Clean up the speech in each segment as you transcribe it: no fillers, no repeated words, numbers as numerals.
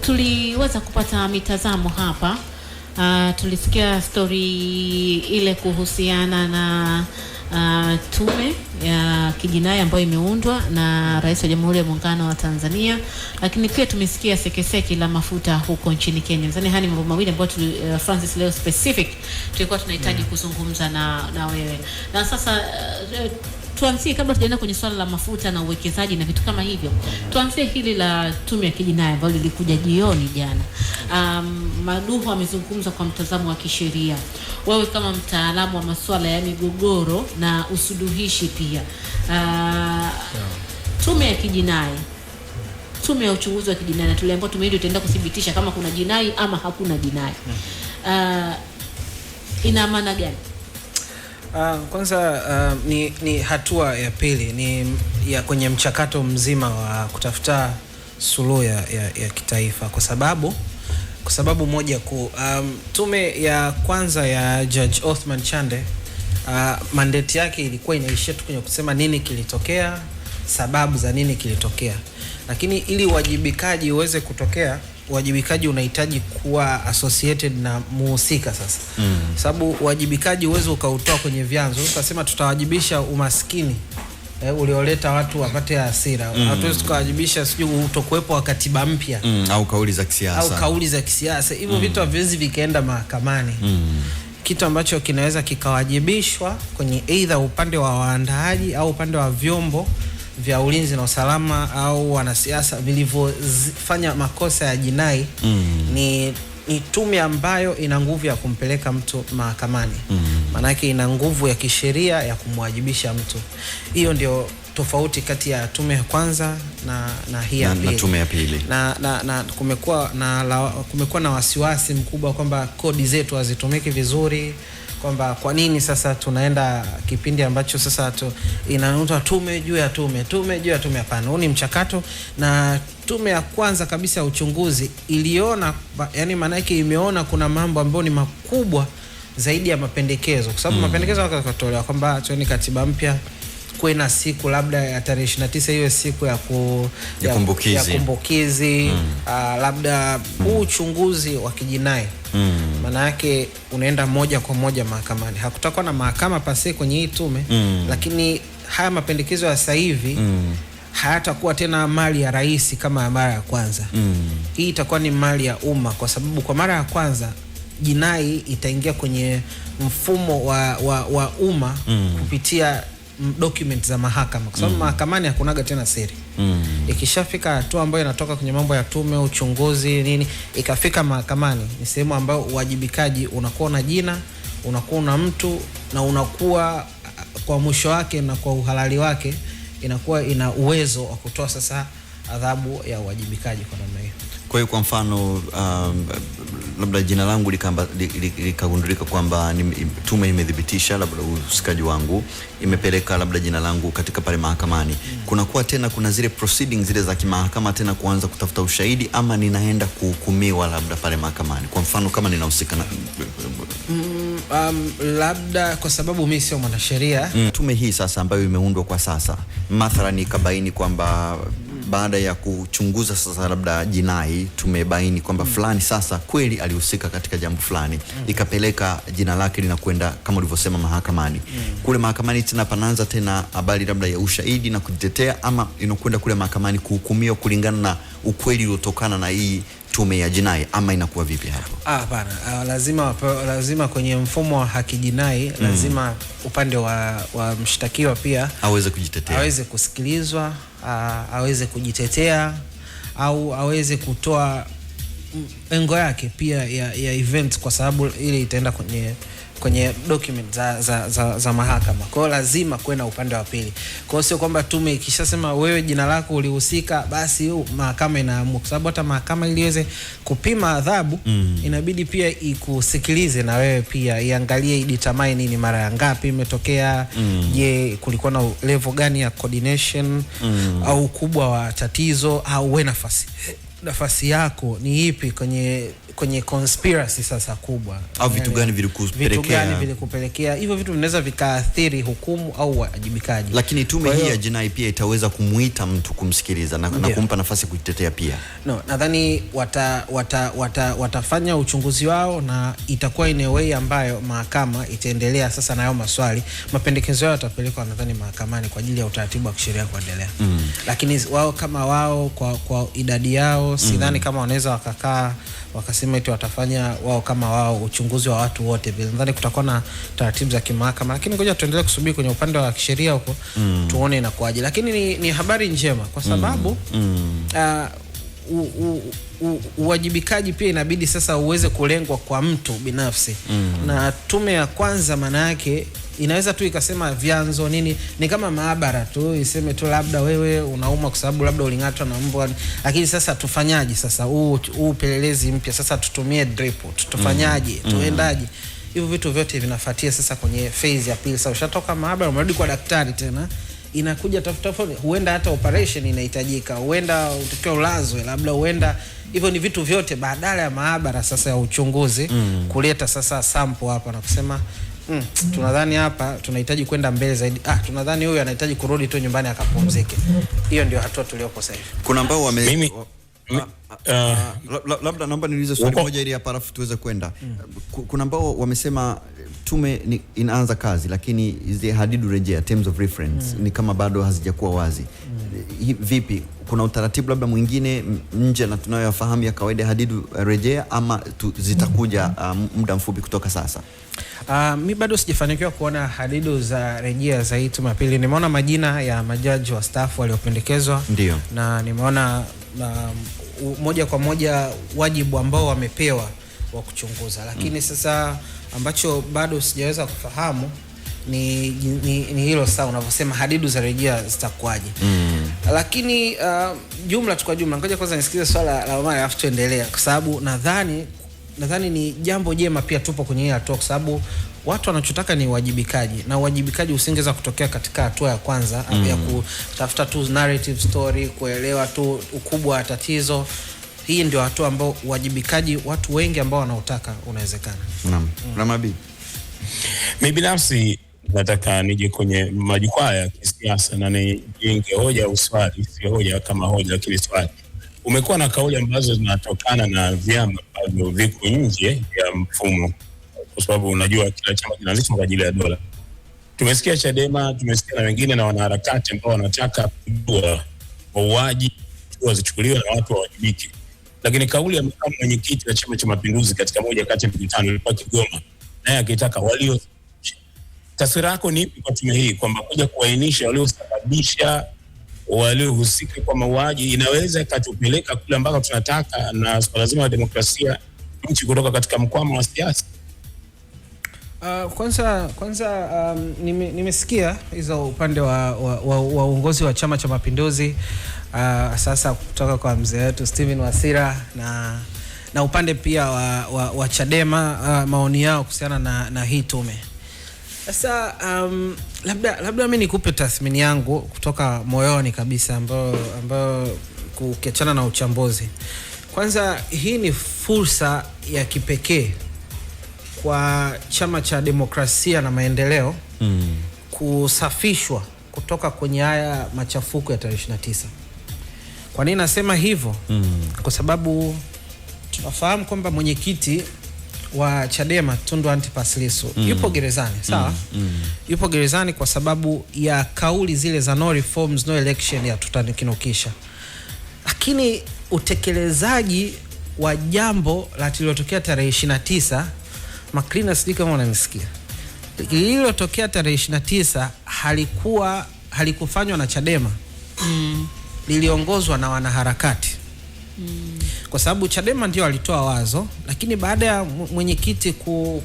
tuliweza kupata mitazamo hapa. Tulisikia story ile kuhusiana na tume ya kijinai ambayo imeundwa na Rais wa Jamhuri ya Muungano wa Tanzania, lakini pia tumesikia sekeseki la mafuta huko nchini Kenya. Nadhani haya ni mambo mawili ambayo Francis leo specific tulikuwa tunahitaji kuzungumza na wewe. Na sasa tuanzie, kabla tujaenda kwenye swala la mafuta na uwekezaji na vitu kama hivyo, tuanzie hili la tume ya kijinai ambalo lilikuja jioni jana. Maduhu amezungumza kwa mtazamo wa kisheria. Wewe kama mtaalamu wa masuala ya migogoro na usuluhishi pia, tume ya kijinai, tume ya uchunguzi wa kijinai, na tuliambiwa tume hiyo itaenda kudhibitisha kama kuna jinai ama hakuna jinai. Ina maana gani? Kwanza ni hatua ya pili, ni ya kwenye mchakato mzima wa kutafuta suluhu ya kitaifa, kwa sababu moja kuu. Tume ya kwanza ya Judge Othman Chande, mandate yake ilikuwa inaishia tu kwenye kusema nini kilitokea, sababu za nini kilitokea. Lakini ili wajibikaji uweze kutokea, wajibikaji unahitaji kuwa associated na muhusika sasa. Sababu wajibikaji uwezo ukautoa kwenye vyanzo, ukasema tutawajibisha umaskini ulioleta watu wapate hasira. Hatuwezi tukawajibisha sijui utokuwepo wa katiba mpya au kauli za kisiasa. Hivyo vitu haviwezi vikaenda mahakamani. Kitu ambacho kinaweza kikawajibishwa kwenye either upande wa waandaaji au upande wa vyombo vya ulinzi na usalama au wanasiasa vilivyofanya makosa ya jinai, ni tume ambayo ina nguvu ya kumpeleka mtu mahakamani. Manake ina nguvu ya kisheria ya kumwajibisha mtu. Hiyo ndio tofauti kati ya tume ya kwanza na hii ya pili. Na tume ya pili. Na kumekuwa na wasiwasi mkubwa kwamba kodi zetu hazitumiki vizuri, kwamba kwa nini sasa tunaenda kipindi ambacho sasa inaitwa tume juu ya tume. Hapana, huu ni mchakato. Na tume ya kwanza kabisa ya uchunguzi iliona, yani maana yake imeona kuna mambo ambayo ni makubwa zaidi ya mapendekezo, kwa sababu mapendekezo yakatolewa kwamba tuone katiba mpya, kuwe na siku labda ya tarehe 29 hiyo siku ya kumbukizi. Labda uchunguzi wa kijinai, maana yake unaenda moja kwa moja mahakamani. Hakutakuwa na mahakama pase kwenye hii tume. Lakini haya mapendekezo ya sasa hivi hayatakuwa tena mali ya rais kama mara ya kwanza. Hii itakuwa ni mali ya umma, kwa sababu kwa mara ya kwanza jinai itaingia kwenye mfumo wa umma kupitia document za mahakama, kwa sababu mahakamani hakunaga tena siri. Ikishafika hatua ambayo inatoka kwenye mambo ya tume, uchunguzi nini, ikafika mahakamani, ni sehemu ambayo uwajibikaji unakuwa na jina, unakuwa na mtu, na unakuwa kwa mwisho wake na kwa uhalali wake inakuwa ina uwezo wa kutoa sasa adhabu ya uwajibikaji kwa namna hiyo. Kwa hiyo kwa mfano labda jina langu likagundulika kwamba tume imedhibitisha labda usikaji wangu, imepeleka labda jina langu katika pale mahakamani. Kuna zile proceedings zile za kimahakama tena kuanza kutafuta ushahidi, ama ninaenda kuhukumiwa labda pale mahakamani? Kwa mfano kama ninahusika na labda, kwa sababu mimi sio mwanasheria. Tume hii sasa ambayo imeundwa kwa sasa, mathalan ikabaini kwamba baada ya kuchunguza sasa labda jinai, tumebaini kwamba fulani sasa kweli alihusika katika jambo fulani, ikapeleka jina lake linakwenda kama ulivyosema mahakamani. Kule mahakamani tena panaanza tena habari labda ya ushahidi na kujitetea, ama inakwenda kule mahakamani kuhukumiwa kulingana na ukweli uliotokana na hii tume ya jinai, ama inakuwa vipi hapo? Hapana, lazima kwenye mfumo wa haki jinai lazima upande wa mshtakiwa pia aweze kujitetea, aweze kusikilizwa, aweze kujitetea, au aweze kutoa engo yake pia ya event, kwa sababu ile itaenda kwenye document za mahakama. Kwa hiyo lazima kuwe na upande wa pili. Kwa hiyo sio kwamba tume ikishasema wewe jina lako ulihusika basi mahakama inaamua, kwa sababu hata mahakama ili iweze kupima adhabu inabidi pia ikusikilize na wewe pia iangalie, idetermine nini, mara ya ngapi imetokea, je kulikuwa na level gani ya coordination au ukubwa wa tatizo, au wewe nafasi nafasi yako ni ipi kwenye conspiracy sasa kubwa, au vitu gani vilikupelekea hivyo vitu vinaweza vikaathiri hukumu au wajibikaji. Lakini tume hii ya jinai pia itaweza kumuita mtu kumsikiliza na kumpa nafasi kujitetea pia. No, nadhani watafanya uchunguzi wao na itakuwa in a way ambayo mahakama itaendelea sasa na hayo maswali. Mapendekezo yao yatapelekwa nadhani mahakamani kwa ajili ya utaratibu wa kisheria kuendelea. Lakini wao kama wao kwa idadi yao sidhani kama wanaweza wakakaa wakasema eti watafanya wao kama wao uchunguzi wa watu wote vile. Nadhani kutakuwa na taratibu za kimahakama, lakini ngoja tuendelee kusubiri kwenye upande wa kisheria huko tuone inakuaje. Lakini ni habari njema kwa sababu uwajibikaji pia inabidi sasa uweze kulengwa kwa mtu binafsi. Na tume ya kwanza maana yake inaweza tu ikasema vyanzo nini, ni kama maabara tu iseme tu labda wewe unauma kwa sababu labda ulingatwa na mbwa, lakini sasa tufanyaje sasa huu upelelezi mpya, sasa tutumie drip, tufanyaje, tuendaje? Hivyo vitu vyote vinafuatia sasa kwenye phase ya pili. Sasa ushatoka maabara umerudi kwa daktari tena, inakuja tafuta, huenda hata operation inahitajika, huenda utakiwa ulazwe, labda huenda hivyo ni vitu vyote badala ya maabara sasa ya uchunguzi kuleta sasa sample hapa na kusema tunadhani hapa tunahitaji kwenda mbele zaidi. Tunadhani huyu anahitaji kurudi tu nyumbani akapumzike. Hiyo ndio hatua tuliopo sasa hivi. Kuna ambao labda naomba niulize swali moja ili hapa alafu tuweze kwenda. Kuna ambao wamesema tume inaanza kazi lakini hizi hadidu rejea terms of reference ni kama bado hazijakuwa wazi. Vipi, kuna utaratibu labda mwingine nje na tunayofahamu ya kawaida hadidu rejea ama zitakuja muda mfupi kutoka sasa? Mi bado sijafanikiwa kuona hadidu za rejea za hii tume ya pili. Nimeona majina ya majaji wa staff waliopendekezwa, na nimeona moja kwa moja wajibu ambao wamepewa wa kuchunguza, lakini sasa ambacho bado sijaweza kufahamu ni hilo sasa unavyosema hadidu za rejea zitakuaje. Lakini jumla tu kwa jumla, ngoja kwanza nisikize swala la Omar alafu tuendelea, kwa sababu nadhani ni jambo jema pia tupo kwenye hii hatua, kwa sababu watu wanachotaka ni uwajibikaji, na uwajibikaji usingeweza kutokea katika hatua ya kwanza ya kutafuta tu narrative story, kuelewa tu ukubwa wa tatizo. Hii ndio hatua ambao uwajibikaji watu wengi ambao wanautaka unawezekana. Naam. Ramabi, mimi binafsi nataka nije kwenye majukwaa ya kisiasa na nijenge hoja au swali, si hoja kama hoja lakini swali. Umekuwa na kauli ambazo zinatokana na vyama ambavyo viko nje ya mfumo, kwa sababu unajua kila chama kinaanzishwa kwa ajili ya dola. Tumesikia Chadema, tumesikia na wengine na wanaharakati ambao wanataka kujua mauaji zichukuliwe na watu wawajibike. Lakini kauli ya makamu mwenyekiti wa Chama cha Mapinduzi katika moja kati ya mikutano ilikuwa Kigoma, naye akitaka walio, taswira yako ni ipi kwa tume hii kwamba kuja kuainisha waliosababisha, waliohusika kwa mauaji inaweza ikatupeleka kule ambako tunataka na swala zima la demokrasia nchi kutoka katika mkwamo wa siasa? Kwanza nimesikia hizo upande wa uongozi wa Chama cha Mapinduzi, sasa kutoka kwa mzee wetu Steven Wasira na upande pia wa Chadema, maoni yao kuhusiana na hii tume. Sasa labda mimi nikupe tathmini yangu kutoka moyoni kabisa, ambayo kukiachana na uchambuzi. Kwanza, hii ni fursa ya kipekee kwa Chama cha Demokrasia na Maendeleo kusafishwa kutoka kwenye haya machafuko ya tarehe 29. Kwa nini nasema hivyo? Kwa sababu tunafahamu kwamba mwenyekiti wa Chadema Tundu Antipas Lissu yupo gerezani, sawa? Yupo gerezani kwa sababu ya kauli zile za no reforms no election ya tutanikinukisha. Lakini utekelezaji wa jambo la lililotokea tarehe 29, Maklina, sijui kama unanisikia, lililotokea tarehe 29 halikufanywa na Chadema, liliongozwa na wanaharakati. Kwa sababu Chadema ndio alitoa wazo, lakini baada ya mwenyekiti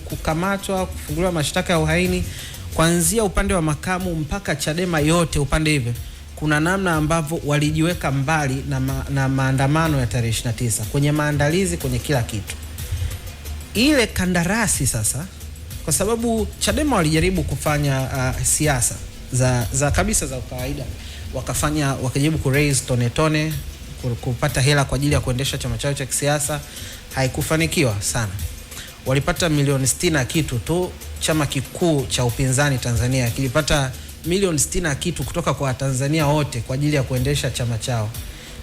kukamatwa, kufunguliwa mashtaka ya uhaini, kuanzia upande wa makamu mpaka Chadema yote upande hivi, kuna namna ambavyo walijiweka mbali na maandamano ya tarehe 29 kwenye maandalizi, kwenye kila kitu. Ile kandarasi sasa, kwa sababu Chadema walijaribu kufanya siasa za kabisa za kawaida, wakajaribu ku raise tone kupata hela kwa ajili ya kuendesha chama chao cha kisiasa, haikufanikiwa sana. Walipata milioni 60 na kitu tu. Chama kikuu cha upinzani Tanzania kilipata milioni 60 na kitu kutoka kwa Tanzania wote kwa ajili ya kuendesha chama chao.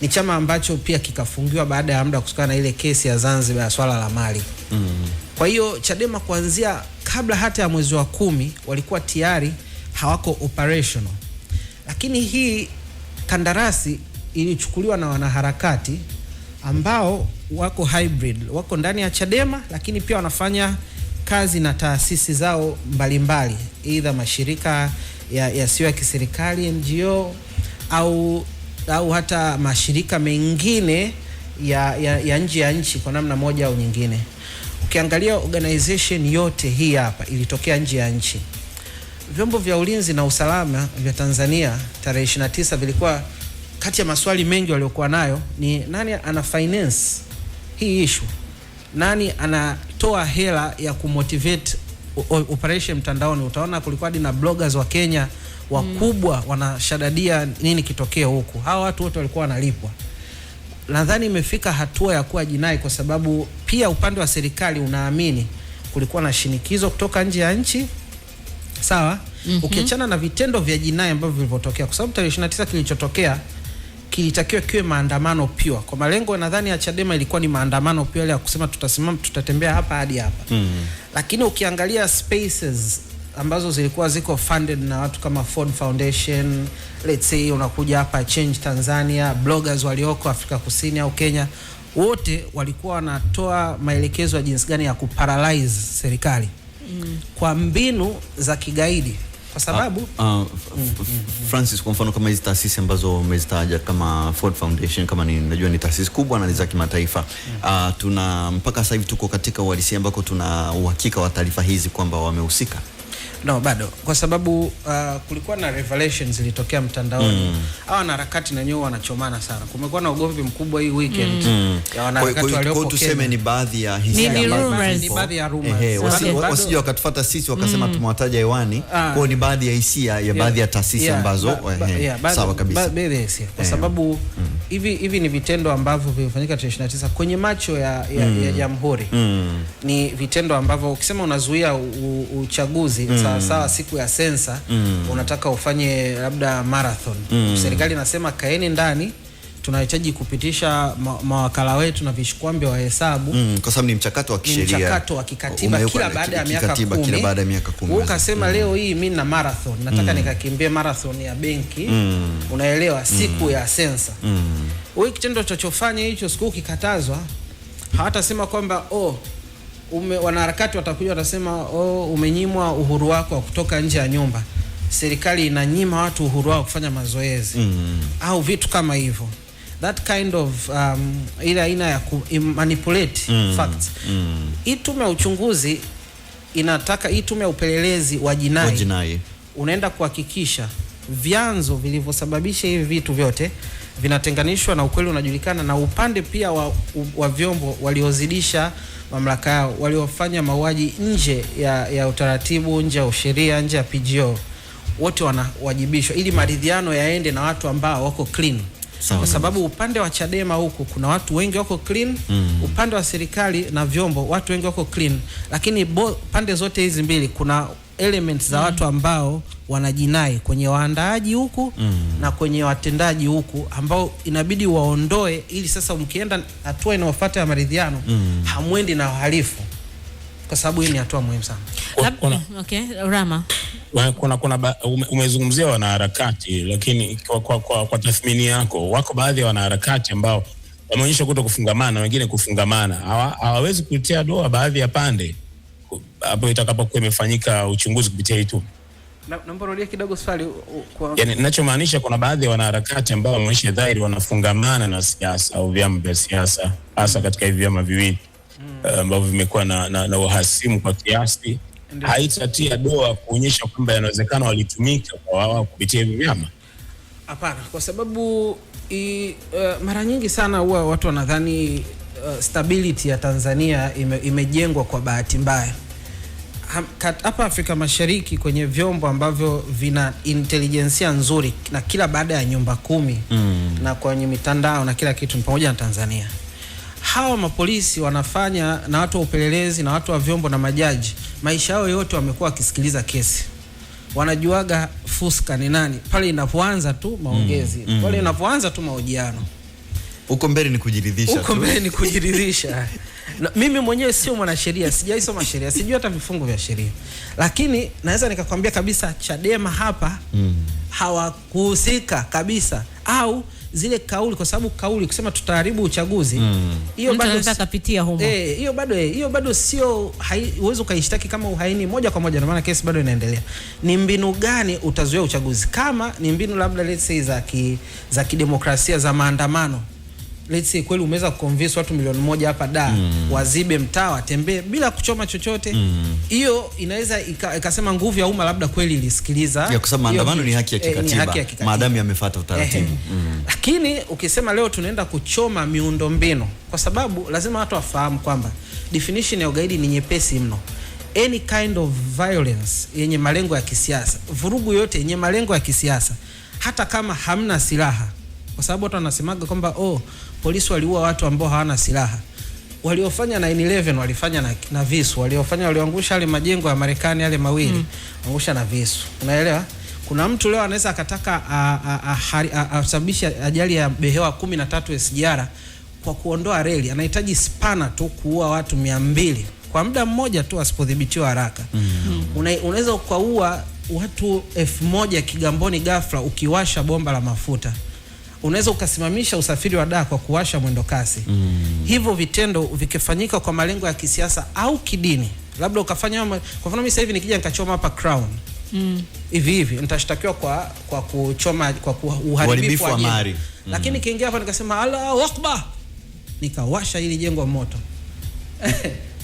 Ni chama ambacho pia kikafungiwa baada ya muda kutokana na ile kesi ya Zanzibar ya swala la mali. Kwa hiyo Chadema kuanzia kabla hata ya mwezi wa 10 walikuwa tayari hawako operational. Lakini hii kandarasi ilichukuliwa na wanaharakati ambao wako hybrid, wako ndani ya Chadema lakini pia wanafanya kazi na taasisi zao mbalimbali, either mashirika yasiyo ya kiserikali NGO au hata mashirika mengine ya nje ya nchi kwa namna moja au nyingine. Ukiangalia organization yote hii hapa ilitokea nje ya nchi. Vyombo vya ulinzi na usalama vya Tanzania tarehe 29 vilikuwa kati ya maswali mengi waliokuwa nayo ni nani ana finance hii issue, nani anatoa hela ya kumotivate operation mtandaoni. Utaona kulikuwa hadi na bloggers wa Kenya wakubwa wanashadadia nini kitokea huku. Hawa watu wote walikuwa wanalipwa. Nadhani imefika hatua ya kuwa jinai kwa sababu pia upande wa serikali unaamini kulikuwa na shinikizo kutoka nje ya nchi. Sawa? Ukiachana na vitendo vya jinai ambavyo vilivyotokea, kwa sababu tarehe 29 kilichotokea kilitakiwa kiwe maandamano pure. Kwa malengo nadhani ya Chadema ilikuwa ni maandamano pure ya kusema tutasimama, tutatembea hapa hadi hapa. Lakini ukiangalia spaces ambazo zilikuwa ziko funded na watu kama Ford Foundation, let's say unakuja hapa Change Tanzania, bloggers walioko Afrika Kusini au Kenya, wote walikuwa wanatoa maelekezo ya jinsi gani ya kuparalyze serikali kwa mbinu za kigaidi. Kwa sababu Francis, kwa mfano kama hizi taasisi ambazo umezitaja kama Ford Foundation, kama najua ni taasisi kubwa na ni za kimataifa, tuna mpaka sasa hivi tuko katika uhalisia ambako tuna uhakika wa taarifa hizi kwamba wamehusika? No, bado. Kwa sababu kulikuwa na revelations zilitokea mtandaoni. Hawa wanaharakati na nyoo wanachomana sana. Kumekuwa na ugomvi mkubwa hii weekend ya wanaharakati waliopo Kenya. Tuseme ni baadhi ya hisia, ni baadhi ya rumors. Wasije wakatufuata sisi wakasema tumewataja hewani. Kwa ni baadhi ya hisia ya baadhi ya taasisi ambazo sawa kabisa. Kwa sababu hivi ni vitendo ambavyo vilifanyika tarehe 29 kwenye macho ya jamhuri. Ni vitendo ambavyo ukisema unazuia uchaguzi sawa siku ya sensa, unataka ufanye labda marathon. Serikali inasema kaeni ndani, tunahitaji kupitisha mawakala wetu na vishikwambi wa hesabu. Kwa sababu ni mchakato wa kisheria, mchakato wa kikatiba kila baada ya miaka 10. Ukasema leo hii mimi na marathon nataka nikakimbie marathon ya benki, unaelewa, siku ya sensa. Wewe kitendo chochofanya hicho siku kikatazwa, hawatasema kwamba wanaharakati watakuja watasema umenyimwa uhuru wako wa kutoka nje ya nyumba. Serikali inanyima watu uhuru wao kufanya mazoezi au vitu kama hivyo. That kind of ile aina ya manipulate facts. Hii tume ya uchunguzi inataka, hii tume ya upelelezi wa jinai unaenda kuhakikisha vyanzo vilivyosababisha hivi vitu vyote vinatenganishwa na ukweli unajulikana, na upande pia wa vyombo waliozidisha mamlaka yao, waliofanya mauaji nje ya utaratibu, nje ya sheria, nje ya PGO, wote wanawajibishwa ili maridhiano yaende na watu ambao wako clean. Kwa sababu upande wa Chadema huku kuna watu wengi wako clean, upande wa serikali na vyombo watu wengi wako clean, lakini pande zote hizi mbili kuna elements za watu ambao wanajinai kwenye waandaaji huku na kwenye watendaji huku, ambao inabidi waondoe ili sasa mkienda hatua inayofuata ya maridhiano hamwendi na wahalifu, kwa sababu hii ni hatua muhimu sana. Okay, Rama. Umezungumzia wanaharakati, lakini kwa tathmini yako, wako baadhi ya wanaharakati ambao wameonyesha kuto kufungamana, wengine kufungamana, hawawezi kutia doa baadhi ya pande hapo itakapokuwa imefanyika uchunguzi kupitia hii tu? Naomba rudia kidogo swali. Yaani ninachomaanisha, kuna baadhi ya wanaharakati ambao wameonyesha dhahiri wanafungamana na siasa au vyama vya siasa, hasa katika hivi vyama viwili ambavyo vimekuwa na uhasimu kwa kiasi. Haitatia doa kuonyesha kwamba inawezekana walitumika kwa wao kupitia hivi vyama? Hapana, kwa sababu mara nyingi sana huwa watu wanadhani stability ya Tanzania imejengwa kwa bahati mbaya. hapa Afrika Mashariki kwenye vyombo ambavyo vina intelijensia nzuri na kila baada ya nyumba 10 na kwenye mitandao na kila kitu pamoja na Tanzania, hawa mapolisi wanafanya na watu wa upelelezi na watu wa vyombo na majaji, maisha yao yote wamekuwa wakisikiliza kesi. Wanajuaga fuska ni nani pale inapoanza tu maongezi, pale inapoanza tu mahojiano. Uko mbele ni kujiridhisha. Uko mbele ni kujiridhisha. Mimi mwenyewe sio mwanasheria, sijaisoma sheria, sijui hata vifungu vya sheria. Lakini naweza nikakwambia kabisa Chadema hapa hawakuhusika kabisa, au zile kauli, kwa sababu kauli kusema tutaharibu uchaguzi, hiyo bado anaweza kupitia humo. Hiyo bado sio, uwezo kaishtaki kama uhaini moja kwa moja, na maana kesi bado inaendelea. Ni mbinu gani utazuia uchaguzi? Kama ni mbinu labda let's say za kidemokrasia za maandamano, let's say kweli umeweza kuconvince watu 1,000,000 hapa wazibe mtaa watembee bila kuchoma chochote, hiyo inaweza ikasema nguvu ya umma labda kweli ilisikiliza, kwa sababu maandamano ni haki ya kikatiba, maadamu yamefuata utaratibu. Lakini ukisema leo tunaenda kuchoma miundombinu, kwa sababu lazima watu wafahamu kwamba definition ya ugaidi ni nyepesi mno. Any kind of violence yenye malengo ya kisiasa, vurugu yote yenye malengo ya kisiasa, hata kama hamna silaha, kwa sababu watu wanasemaga kwamba polisi waliua watu ambao hawana silaha. Waliofanya 9/11 walifanya na visu, walioangusha yale majengo ya Marekani yale mawili angusha na visu. Unaelewa? Kuna mtu leo anaweza akataka asababisha ajali ya behewa 13 SGR kwa kuondoa reli, anahitaji spana tu kuua watu 200 kwa muda mmoja tu asipodhibitiwa haraka. Unaweza kuua watu 1000 Kigamboni ghafla ukiwasha bomba la mafuta. Unaweza ukasimamisha usafiri wa dawa kwa kuwasha mwendo kasi. Hivyo vitendo vikifanyika kwa malengo ya kisiasa au kidini, labda ukafanya, kwa mfano mimi sasa hivi nikija nikachoma hapa Crown hivi nitashtakiwa kwa kuchoma, kwa uharibifu wa mali. Lakini kiingia hapa nikasema Allahu Akbar, nikawasha hili jengo moto,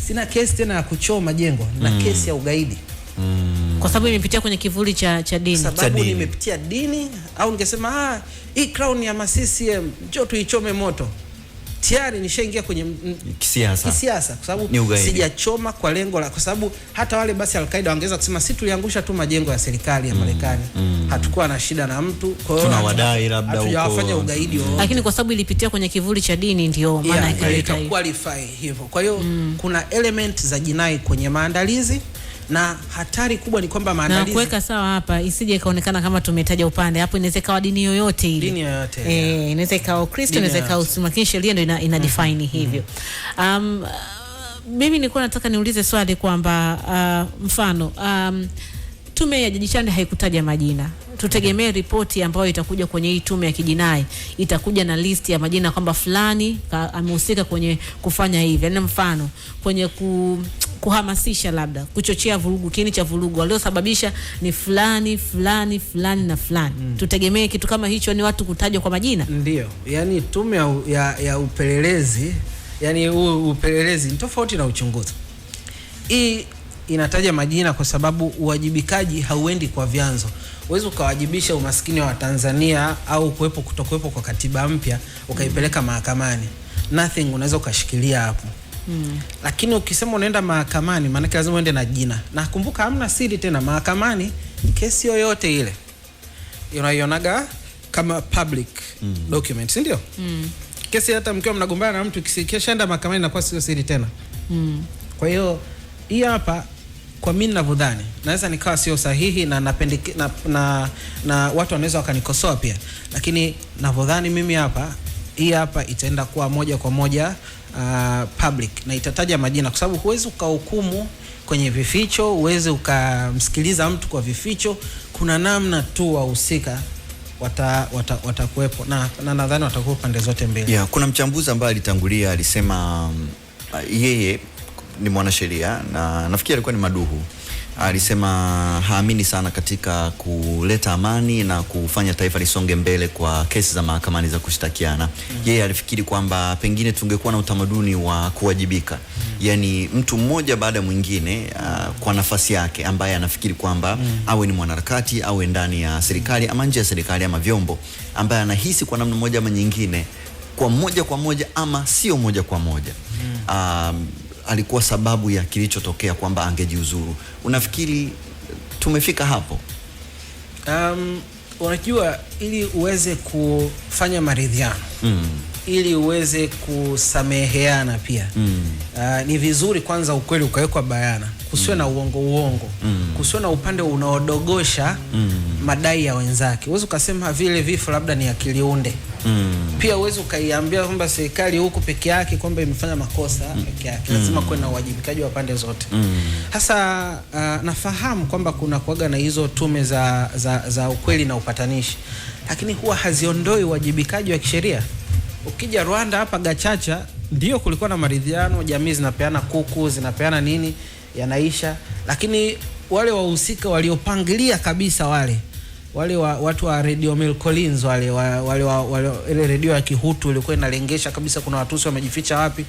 sina kesi tena ya kuchoma jengo, na kesi ya ugaidi. Kwa sababu imepitia kwenye kivuli cha dini. Sababu nimepitia dini, au ningesema hii Crown ya CCM njoo tuichome moto, tayari nishaingia kwenye kisiasa, kwa sababu sijachoma kwa lengo la, kwa sababu hata wale basi Al-Qaeda wangeweza kusema sisi tuliangusha tu majengo ya serikali ya Marekani, hatukuwa na shida na mtu, kwa hiyo tunawadai labda huko hatujawafanya ugaidi. Lakini kwa sababu ilipitia kwenye kivuli cha dini ndio maana ikaleta qualify hivyo. Kwa hiyo kuna element za jinai kwenye maandalizi, na hatari kubwa ni kwamba maandalizi, na kuweka sawa hapa isije ikaonekana kama tumetaja upande hapo. Inaweza ikawa dini yoyote ile, dini yoyote inaweza ikawa Kristo, inaweza ikawa Uislamu, lakini sheria ndio ina define hivyo. Mimi nilikuwa nataka niulize swali kwamba mfano tume ya Jaji Chande haikutaja majina. Tutegemee ripoti ambayo itakuja kwenye hii tume ya kijinai itakuja na list ya majina kwamba fulani amehusika kwenye kufanya hivi. Yaani mfano kwenye kuhamasisha, labda kuchochea vurugu, kiini cha vurugu waliosababisha ni fulani fulani fulani na fulani. Tutegemee kitu kama hicho, ni watu kutajwa kwa majina? Ndio. Yaani tume ya upelelezi, yani upelelezi ni tofauti na uchunguzi. Hii inataja majina kwa sababu uwajibikaji hauendi kwa vyanzo. Uwezo ukawajibisha umaskini wa Tanzania au kutokuwepo kwa katiba mpya ukaipeleka mahakamani. Nothing unaweza ukashikilia hapo. Lakini ukisema unaenda mahakamani, maana lazima uende na jina. Na kumbuka hamna siri tena mahakamani, kesi yoyote ile unaionaga kama public document, si ndio? Kesi hata mkiwa mnagombana na mtu kishaenda mahakamani na kwa sio siri tena. Kwa hiyo hii hapa, kwa mimi ninavyodhani, naweza nikawa sio sahihi na watu wanaweza wakanikosoa pia, lakini ninavyodhani mimi hapa, hii hapa itaenda kuwa moja kwa moja public na itataja majina, kwa sababu huwezi ukahukumu kwenye vificho, huwezi ukamsikiliza mtu kwa vificho. Kuna namna tu wahusika watakuwepo na nadhani watakuwa pande zote mbili. Kuna mchambuzi ambaye alitangulia alisema yeye ni mwanasheria na nafikiri alikuwa ni Maduhu. Alisema haamini sana katika kuleta amani na kufanya taifa lisonge mbele kwa kesi za mahakamani za kushtakiana. Yeye alifikiri kwamba pengine tungekuwa na utamaduni wa kuwajibika. Yani mtu mmoja baada mwingine kwa nafasi yake ambaye anafikiri kwamba awe ni mwanaharakati, awe ndani ya serikali ama nje ya serikali ama vyombo, ambaye anahisi kwa namna moja ama nyingine, kwa moja kwa moja ama sio moja kwa moja, alikuwa sababu ya kilichotokea kwamba angejiuzuru. Unafikiri tumefika hapo? Unajua, ili uweze kufanya maridhiano, ili uweze kusameheana pia, ni vizuri kwanza ukweli ukawekwa bayana, kusiwe na uongo, kusiwe na upande unaodogosha madai ya wenzake. Uweze ukasema vile vifo labda ni akiliunde. Pia uweze ukaiambia kwamba serikali huku peke yake kwamba imefanya makosa peke yake. Lazima kuwe na uwajibikaji wa pande zote. Hasa nafahamu kwamba kuna kuaga na hizo tume za ukweli na upatanishi, lakini huwa haziondoi uwajibikaji wa kisheria. Ukija Rwanda hapa Gachacha, ndio kulikuwa na maridhiano, jamii zinapeana kuku, zinapeana nini, yanaisha, lakini wale wahusika waliopangilia kabisa wale watu wa Radio Mill Collins, wale ile radio ya Kihutu ilikuwa inalengesha kabisa kuna Watusi wamejificha wapi,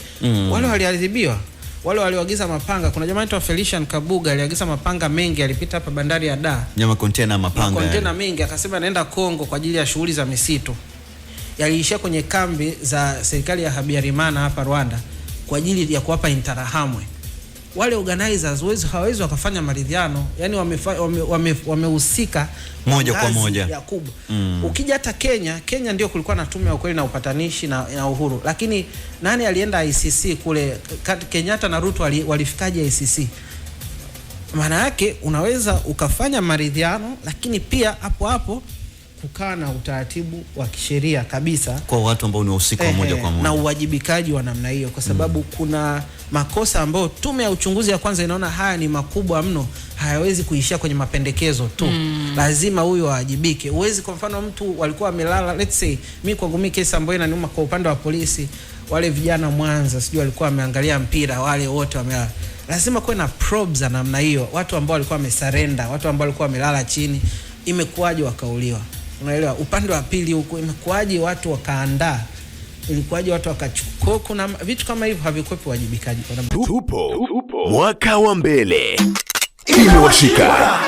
wale waliadhibiwa. Wale walioagiza mapanga, kuna jamaa anaitwa Felician Kabuga aliagiza mapanga mengi, alipita hapa bandari ya Dar, nyama container mapanga, container mengi, akasema anaenda Kongo kwa ajili ya shughuli za misitu. Yaliishia kwenye kambi za serikali ya Habyarimana hapa Rwanda kwa ajili ya kuwapa Interahamwe. Wale organizers hawezi wakafanya maridhiano, yani wamehusika moja kwa moja ya kubwa. Ukija hata Kenya ndio kulikuwa na tume ya ukweli na upatanishi na uhuru, lakini nani alienda ICC kule? Kenyatta na Ruto walifikaje ICC? Maana yake unaweza ukafanya maridhiano, lakini pia hapo kukaa na utaratibu wa kisheria kabisa kwa watu ambao ni wahusika moja kwa moja, na uwajibikaji wa namna hiyo, kwa sababu kuna makosa ambayo tume ya uchunguzi ya kwanza inaona haya ni makubwa mno, hayawezi kuishia kwenye mapendekezo tu. Lazima huyo awajibike. Uwezi, kwa mfano mtu walikuwa wamelala, let's say mimi kwa gumi kesi ambayo inaniuma kwa upande wa polisi, wale vijana Mwanza sijui walikuwa wameangalia mpira, wale wote wamelala. Lazima kuwe na probes za namna hiyo, watu ambao walikuwa wamesurrender, watu ambao walikuwa wamelala chini, imekuwaje wakauliwa? Unaelewa? Upande wa pili huko imekuwaje watu wakaandaa, ilikuwaje watu wakachukua? Kuna vitu kama hivyo havikwepi wajibikaji. Tupo mwaka wa mbele, imewashika.